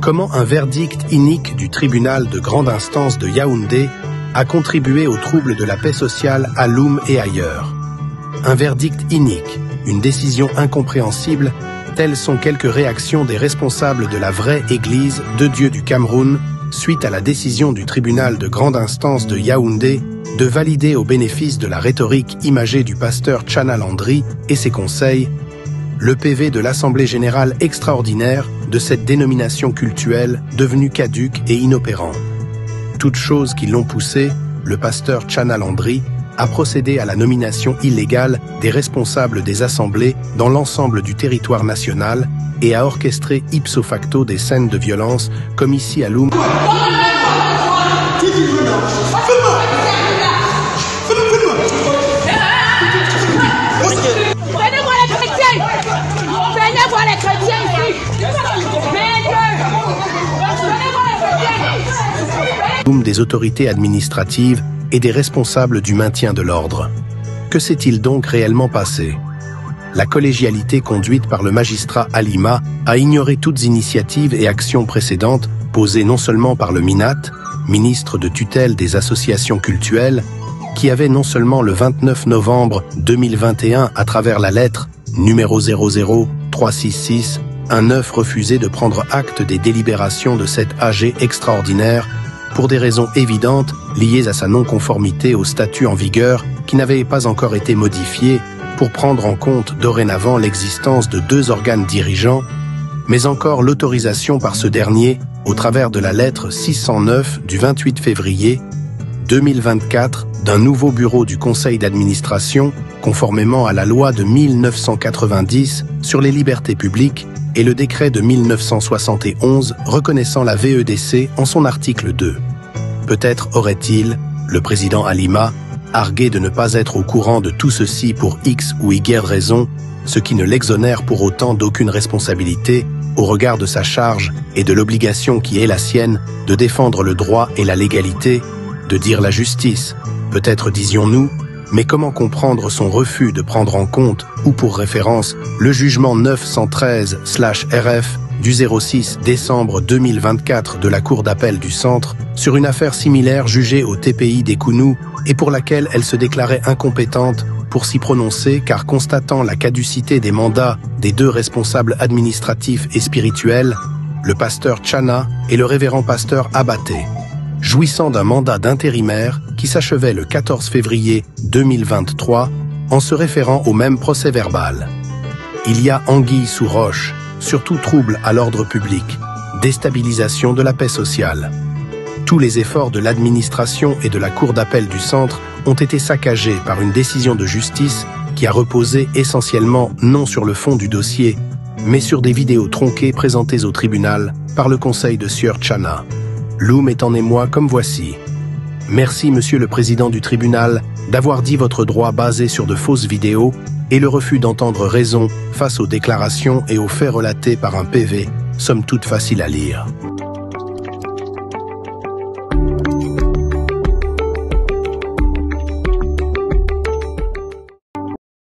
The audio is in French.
Comment un verdict inique du tribunal de grande instance de Yaoundé a contribué aux troubles de la paix sociale à Loum et ailleurs. Un verdict inique, une décision incompréhensible, telles sont quelques réactions des responsables de la vraie Église de Dieu du Cameroun suite à la décision du tribunal de grande instance de Yaoundé de valider au bénéfice de la rhétorique imagée du pasteur Tchana Landry et ses conseils le PV de l'Assemblée générale extraordinaire de cette dénomination cultuelle devenue caduque et inopérant. Toutes choses qui l'ont poussé, le pasteur Tchana Landry, a procédé à la nomination illégale des responsables des assemblées dans l'ensemble du territoire national et a orchestré ipso facto des scènes de violence comme ici à Loum. Des autorités administratives et des responsables du maintien de l'ordre. Que s'est-il donc réellement passé? La collégialité conduite par le magistrat Alima a ignoré toutes initiatives et actions précédentes posées non seulement par le MINAT, ministre de tutelle des associations cultuelles, qui avait non seulement le 29 novembre 2021 à travers la lettre numéro 00366 refusé de prendre acte des délibérations de cet AG extraordinaire pour des raisons évidentes liées à sa non-conformité au statut en vigueur qui n'avait pas encore été modifié pour prendre en compte dorénavant l'existence de 2 organes dirigeants, mais encore l'autorisation par ce dernier, au travers de la lettre 609 du 28 février 2024, d'un nouveau bureau du Conseil d'administration, conformément à la loi de 1990 sur les libertés publiques et le décret de 1971 reconnaissant la VEDC en son article 2. Peut-être aurait-il, le président Alima, argué de ne pas être au courant de tout ceci pour X ou Y raison, ce qui ne l'exonère pour autant d'aucune responsabilité au regard de sa charge et de l'obligation qui est la sienne de défendre le droit et la légalité, de dire la justice, peut-être disions-nous, mais comment comprendre son refus de prendre en compte, ou pour référence, le jugement 913/RF du 06 décembre 2024 de la Cour d'appel du Centre sur une affaire similaire jugée au TPI des Kounou et pour laquelle elle se déclarait incompétente pour s'y prononcer car constatant la caducité des mandats des 2 responsables administratifs et spirituels, le pasteur Tchana et le révérend pasteur Abaté, jouissant d'un mandat d'intérimaire qui s'achevait le 14 février 2023 en se référant au même procès verbal. Il y a anguille sous roche, surtout trouble à l'ordre public, déstabilisation de la paix sociale. Tous les efforts de l'administration et de la Cour d'appel du Centre ont été saccagés par une décision de justice qui a reposé essentiellement non sur le fond du dossier, mais sur des vidéos tronquées présentées au tribunal par le conseil de Sieur Tchana. Loum est en émoi comme voici. Merci Monsieur le Président du tribunal d'avoir dit votre droit basé sur de fausses vidéos et le refus d'entendre raison face aux déclarations et aux faits relatés par un PV, somme toute facile à lire.